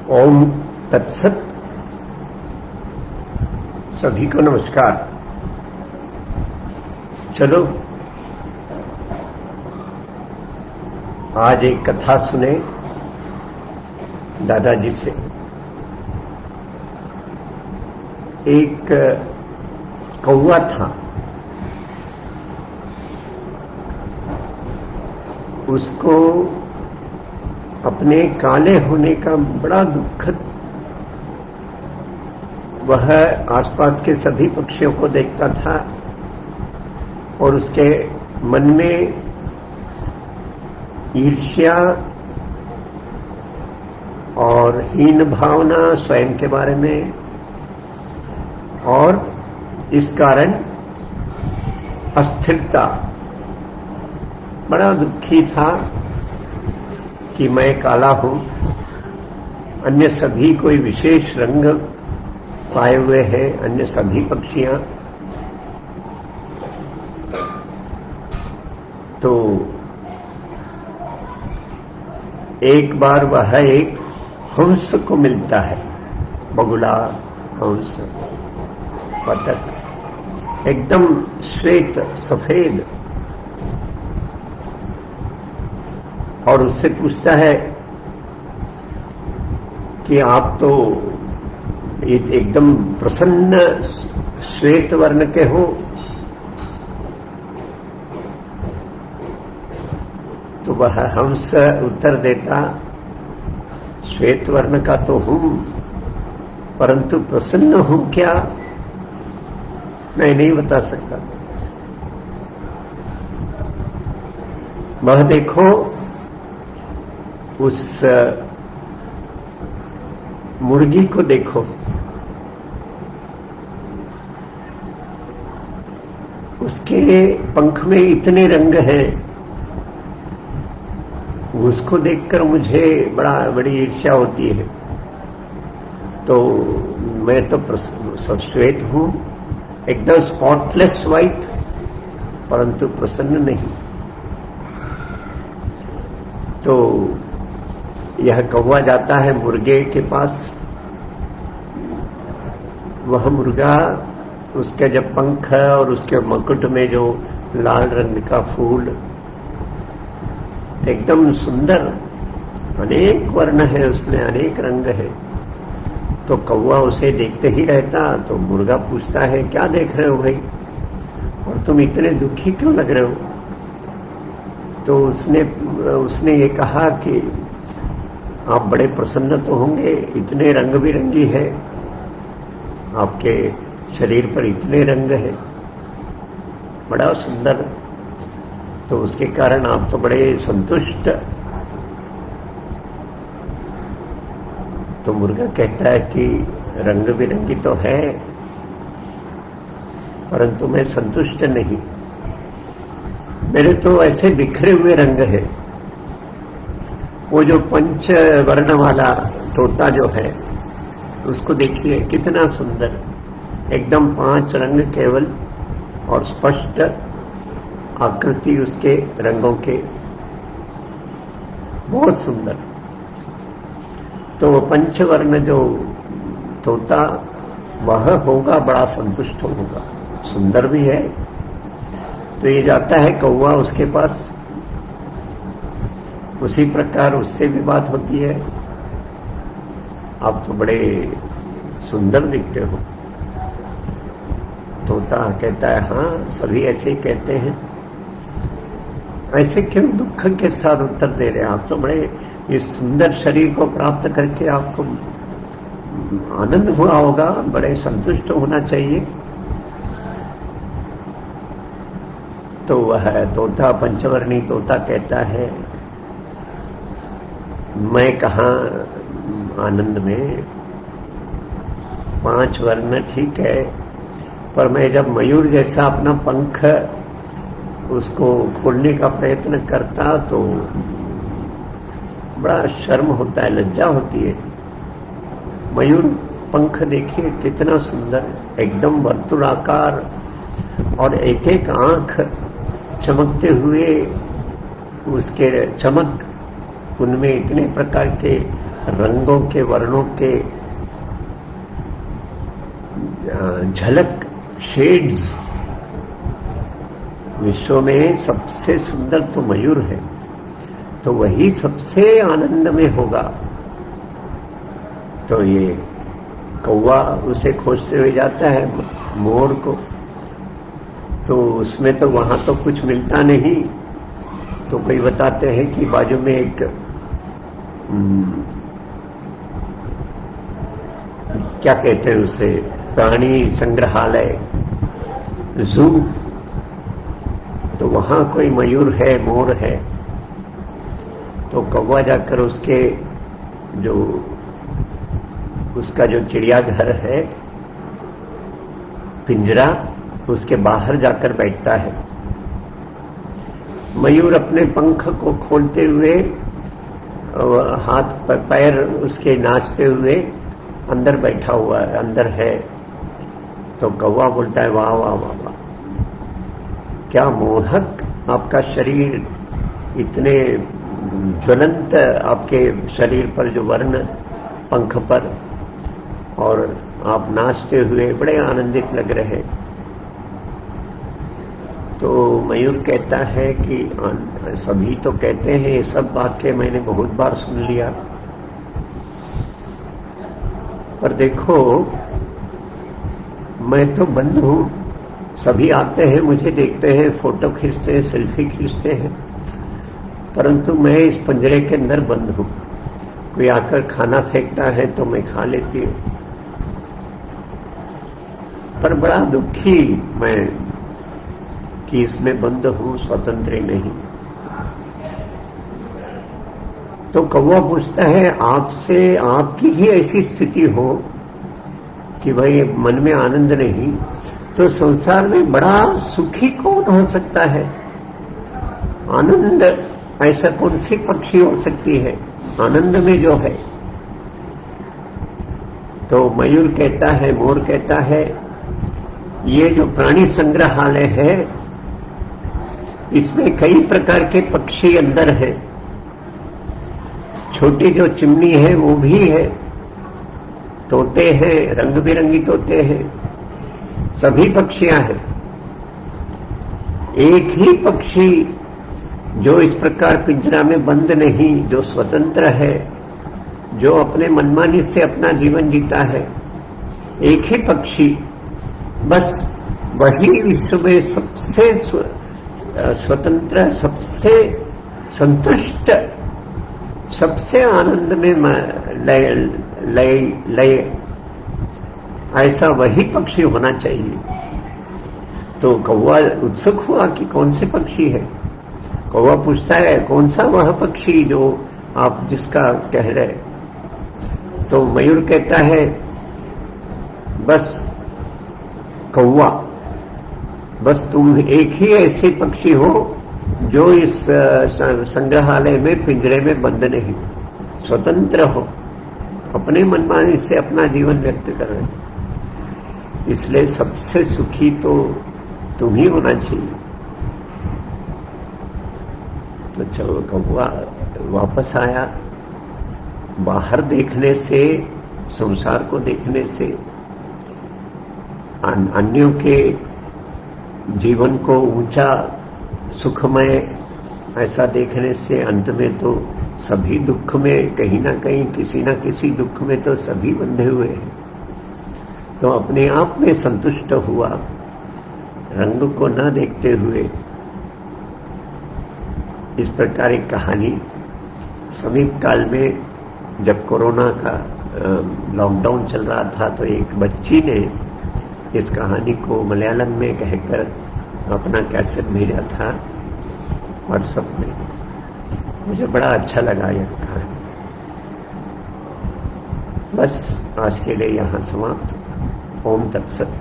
ओम तत्सत। सभी को नमस्कार। चलो आज एक कथा सुने दादाजी से। एक कौवा था, उसको अपने काले होने का बड़ा दुखद, वह आसपास के सभी पक्षियों को देखता था और उसके मन में ईर्ष्या और हीन भावना स्वयं के बारे में, और इस कारण अस्थिरता। बड़ा दुखी था कि मैं काला हूं, अन्य सभी कोई विशेष रंग पाए हुए हैं, अन्य सभी पक्षियां। तो एक बार वह एक हंस को मिलता है, बगुला, हंस, बतख, एकदम श्वेत सफेद, और उससे पूछता है कि आप तो एकदम प्रसन्न श्वेत वर्ण के हो। तो वह हंस उत्तर देता, श्वेत वर्ण का तो हूं, परंतु प्रसन्न हूं क्या, मैं नहीं बता सकता। वह देखो उस मुर्गी को देखो, उसके पंख में इतने रंग हैं, उसको देखकर मुझे बड़ी ईर्ष्या होती है। तो मैं तो श्वेत हूं, एकदम स्पॉटलेस व्हाइट, परंतु प्रसन्न नहीं। तो यह कौवा जाता है मुर्गे के पास। वह मुर्गा, उसके जब पंख है और उसके मकुट में जो लाल रंग का फूल, एकदम सुंदर, अनेक वर्ण है उसमें, अनेक रंग है। तो कौवा उसे देखते ही रहता। तो मुर्गा पूछता है, क्या देख रहे हो भाई, और तुम इतने दुखी क्यों लग रहे हो? तो उसने ये कहा कि आप बड़े प्रसन्न तो होंगे, इतने रंग बिरंगी है, आपके शरीर पर इतने रंग है, बड़ा सुंदर, तो उसके कारण आप तो बड़े संतुष्ट। तो मुर्गा कहता है कि रंग बिरंगी तो है, परंतु मैं संतुष्ट नहीं, मेरे तो ऐसे बिखरे हुए रंग है। वो जो पंच वर्ण वाला तोता जो है, उसको देखिए कितना सुंदर, एकदम 5 रंग केवल, और स्पष्ट आकृति उसके रंगों के, बहुत सुंदर। तो वो पंचवर्ण जो तोता, वह होगा बड़ा संतुष्ट होगा, सुंदर भी है। तो ये जाता है कौवा उसके पास, उसी प्रकार उससे भी बात होती है, आप तो बड़े सुंदर दिखते हो। तोता कहता है, हाँ सभी ऐसे ही कहते हैं। ऐसे क्यों दुख के साथ उत्तर दे रहे हैं? आप तो बड़े इस सुंदर शरीर को प्राप्त करके आपको आनंद हुआ होगा, बड़े संतुष्ट होना चाहिए। तो वह तोता, पंचवर्णी तोता कहता है, मैं कहाँ आनंद में, 5 वर्ण ठीक है, पर मैं जब मयूर जैसा अपना पंख उसको खोलने का प्रयत्न करता तो बड़ा शर्म होता है, लज्जा होती है। मयूर पंख देखिए कितना सुंदर, एकदम वर्तुलाकार, और एक एक आंख चमकते हुए, उसके चमक, उनमें इतने प्रकार के रंगों के, वर्णों के झलक, शेड्स। विश्व में सबसे सुंदर तो मयूर है, तो वही सबसे आनंद में होगा। तो ये कौवा उसे खोजते हुए जाता है मोर को, तो उसमें तो वहां तो कुछ मिलता नहीं। तो कोई बताते हैं कि बाजू में एक क्या कहते हैं उसे, प्राणी संग्रहालय, जू, तो वहां कोई मयूर है, मोर है। तो कौवा जाकर उसका जो चिड़ियाघर है, पिंजरा, उसके बाहर जाकर बैठता है। मयूर अपने पंख को खोलते हुए, हाथ पैर उसके नाचते हुए अंदर बैठा हुआ है, अंदर है। तो कौवा बोलता है, वाह वाह वाह वाह, क्या मोहक आपका शरीर, इतने ज्वलंत आपके शरीर पर जो वर्ण, पंख पर, और आप नाचते हुए बड़े आनंदित लग रहे। तो मयूर कहता है कि सभी तो कहते हैं, ये सब वाक्य मैंने बहुत बार सुन लिया, पर देखो मैं तो बंद हूं। सभी आते हैं, मुझे देखते हैं, फोटो खींचते हैं, सेल्फी खींचते हैं, परंतु मैं इस पिंजरे के अंदर बंद हूं। कोई आकर खाना फेंकता है तो मैं खा लेती हूं, पर बड़ा दुखी मैं कि इसमें बंद हूं, स्वतंत्र नहीं। तो कौवा पूछता है, आपसे, आपकी ही ऐसी स्थिति हो कि भाई मन में आनंद नहीं, तो संसार में बड़ा सुखी कौन हो सकता है? आनंद ऐसा कौन सी पक्षी हो सकती है आनंद में जो है? तो मयूर कहता है, मोर कहता है, ये जो प्राणी संग्रहालय है, इसमें कई प्रकार के पक्षी अंदर हैं। छोटी जो चिमनी है वो भी है, तोते हैं, रंग बिरंगी तोते हैं, सभी पक्षियां हैं। एक ही पक्षी जो इस प्रकार पिंजरा में बंद नहीं, जो स्वतंत्र है, जो अपने मनमानी से अपना जीवन जीता है, एक ही पक्षी, बस वही विश्व में सबसे स्वतंत्र, सबसे संतुष्ट, सबसे आनंद में लय, ऐसा वही पक्षी होना चाहिए। तो कौवा उत्सुक हुआ कि कौन से पक्षी है। कौवा पूछता है, कौन सा वह पक्षी जो आप जिसका कह रहे? तो मयूर कहता है, बस कौवा, बस तुम एक ही ऐसे पक्षी हो जो इस संग्रहालय में, पिंजरे में बंद नहीं, स्वतंत्र हो, अपने मनमानी से अपना जीवन व्यक्त कर रहे। इसलिए सबसे सुखी तो तुम ही होना चाहिए। तो चलो, कौवा वापस आया। बाहर देखने से, संसार को देखने से, अन्यों के जीवन को ऊंचा, सुखमय ऐसा देखने से अंत में तो सभी दुख में, कहीं ना कहीं, किसी ना किसी दुख में तो सभी बंधे हुए हैं। तो अपने आप में संतुष्ट हुआ, रंग को न देखते हुए। इस प्रकार एक कहानी समीप काल में, जब कोरोना का लॉकडाउन चल रहा था, तो एक बच्ची ने इस कहानी को मलयालम में कहकर अपना कैसेट भेजा था व्हाट्सएप में। मुझे बड़ा अच्छा लगा यह कहानी। बस आज के लिए यहाँ समाप्त। ओम तत्सत।